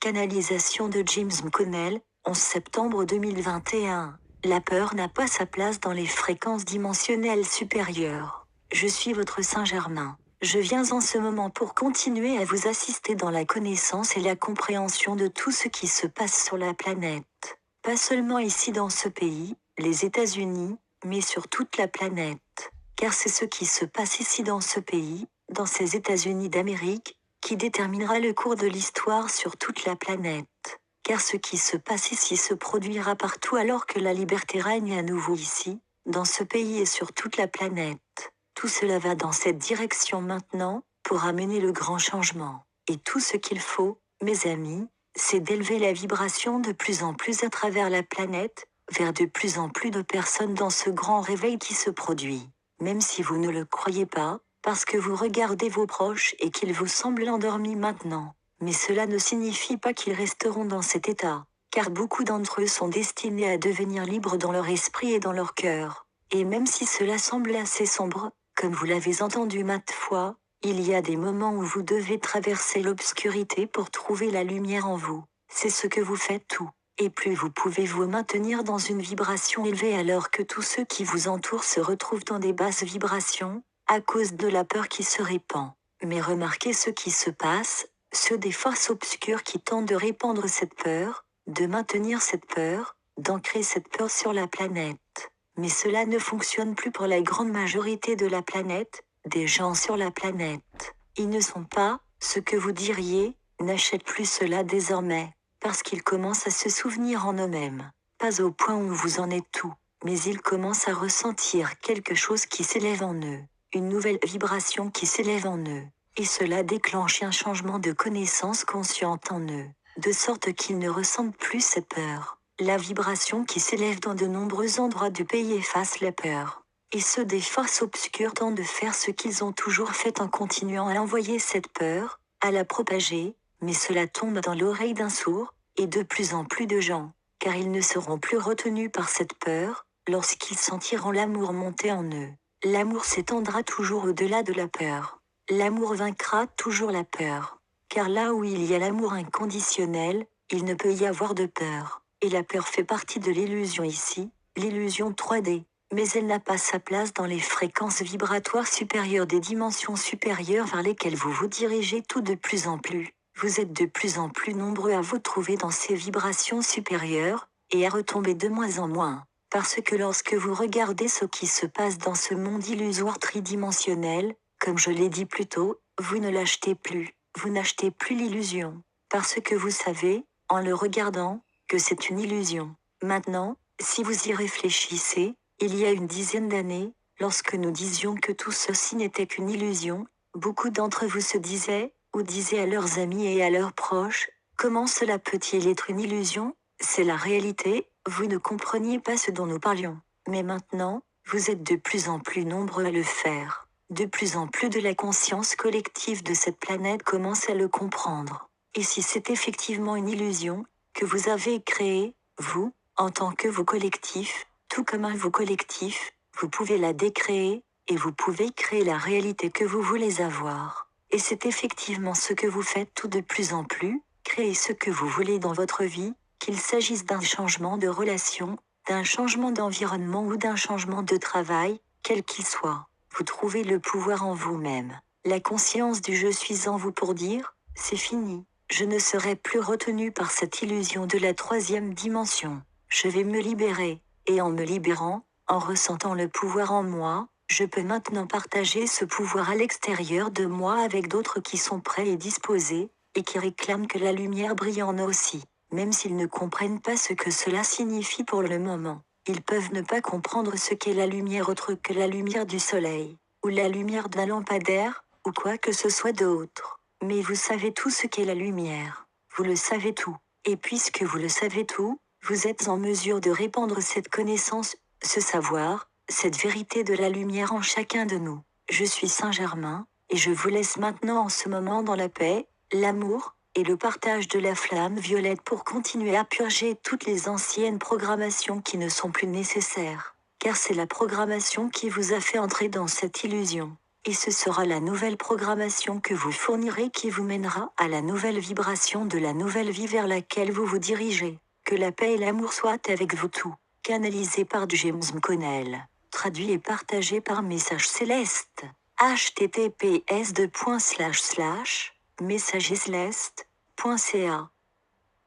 Canalisation de James McConnell, 11 septembre 2021. La peur n'a pas sa place dans les fréquences dimensionnelles supérieures. Je suis votre Saint-Germain. Je viens en ce moment pour continuer à vous assister dans la connaissance et la compréhension de tout ce qui se passe sur la planète. Pas seulement ici dans ce pays, les États-Unis, mais sur toute la planète. Car c'est ce qui se passe ici dans ce pays, dans ces États-Unis d'Amérique, qui déterminera le cours de l'histoire sur toute la planète. Car ce qui se passe ici se produira partout alors que la liberté règne à nouveau ici, dans ce pays et sur toute la planète. Tout cela va dans cette direction maintenant, pour amener le grand changement. Et tout ce qu'il faut, mes amis, c'est d'élever la vibration de plus en plus à travers la planète, vers de plus en plus de personnes dans ce grand réveil qui se produit. Même si vous ne le croyez pas, parce que vous regardez vos proches et qu'ils vous semblent endormis maintenant. Mais cela ne signifie pas qu'ils resteront dans cet état, car beaucoup d'entre eux sont destinés à devenir libres dans leur esprit et dans leur cœur. Et même si cela semble assez sombre, comme vous l'avez entendu maintes fois, il y a des moments où vous devez traverser l'obscurité pour trouver la lumière en vous. C'est ce que vous faites tout. Et plus vous pouvez vous maintenir dans une vibration élevée alors que tous ceux qui vous entourent se retrouvent dans des basses vibrations, à cause de la peur qui se répand. Mais remarquez ce qui se passe, ceux des forces obscures qui tentent de répandre cette peur, de maintenir cette peur, d'ancrer cette peur sur la planète. Mais cela ne fonctionne plus pour la grande majorité de la planète, des gens sur la planète. Ils ne sont pas, ce que vous diriez, n'achètent plus cela désormais, parce qu'ils commencent à se souvenir en eux-mêmes. Pas au point où vous en êtes tout, mais ils commencent à ressentir quelque chose qui s'élève en eux. Une nouvelle vibration qui s'élève en eux, et cela déclenche un changement de connaissance consciente en eux, de sorte qu'ils ne ressentent plus cette peur. La vibration qui s'élève dans de nombreux endroits du pays efface la peur. Et ceux des forces obscures tentent de faire ce qu'ils ont toujours fait en continuant à envoyer cette peur, à la propager, mais cela tombe dans l'oreille d'un sourd, et de plus en plus de gens, car ils ne seront plus retenus par cette peur, lorsqu'ils sentiront l'amour monter en eux. L'amour s'étendra toujours au-delà de la peur. L'amour vaincra toujours la peur. Car là où il y a l'amour inconditionnel, il ne peut y avoir de peur. Et la peur fait partie de l'illusion ici, l'illusion 3D. Mais elle n'a pas sa place dans les fréquences vibratoires supérieures des dimensions supérieures vers lesquelles vous vous dirigez tout de plus en plus. Vous êtes de plus en plus nombreux à vous trouver dans ces vibrations supérieures, et à retomber de moins en moins. Parce que lorsque vous regardez ce qui se passe dans ce monde illusoire tridimensionnel, comme je l'ai dit plus tôt, vous ne l'achetez plus, vous n'achetez plus l'illusion. Parce que vous savez, en le regardant, que c'est une illusion. Maintenant, si vous y réfléchissez, il y a une dizaine d'années, lorsque nous disions que tout ceci n'était qu'une illusion, beaucoup d'entre vous se disaient, ou disaient à leurs amis et à leurs proches, comment cela peut-il être une illusion? C'est la réalité, vous ne compreniez pas ce dont nous parlions. Mais maintenant, vous êtes de plus en plus nombreux à le faire. De plus en plus de la conscience collective de cette planète commence à le comprendre. Et si c'est effectivement une illusion, que vous avez créée, vous, en tant que vous collectif, tout comme un vous collectif, vous pouvez la décréer, et vous pouvez créer la réalité que vous voulez avoir. Et c'est effectivement ce que vous faites tout de plus en plus, créer ce que vous voulez dans votre vie, qu'il s'agisse d'un changement de relation, d'un changement d'environnement ou d'un changement de travail, quel qu'il soit. Vous trouvez le pouvoir en vous-même. La conscience du je suis en vous pour dire, c'est fini. Je ne serai plus retenu par cette illusion de la troisième dimension. Je vais me libérer. Et en me libérant, en ressentant le pouvoir en moi, je peux maintenant partager ce pouvoir à l'extérieur de moi avec d'autres qui sont prêts et disposés, et qui réclament que la lumière brille en eux aussi. Même s'ils ne comprennent pas ce que cela signifie pour le moment. Ils peuvent ne pas comprendre ce qu'est la lumière autre que la lumière du soleil, ou la lumière d'un lampadaire, ou quoi que ce soit d'autre. Mais vous savez tout ce qu'est la lumière. Vous le savez tout. Et puisque vous le savez tout, vous êtes en mesure de répandre cette connaissance, ce savoir, cette vérité de la lumière en chacun de nous. Je suis Saint-Germain, et je vous laisse maintenant en ce moment dans la paix, l'amour, et le partage de la flamme violette pour continuer à purger toutes les anciennes programmations qui ne sont plus nécessaires. Car c'est la programmation qui vous a fait entrer dans cette illusion. et ce sera la nouvelle programmation que vous fournirez qui vous mènera à la nouvelle vibration de la nouvelle vie vers laquelle vous vous dirigez. Que la paix et l'amour soient avec vous tous. Canalisé par James McConnell. Traduit et partagé par Message Céleste. https://messageslest.ca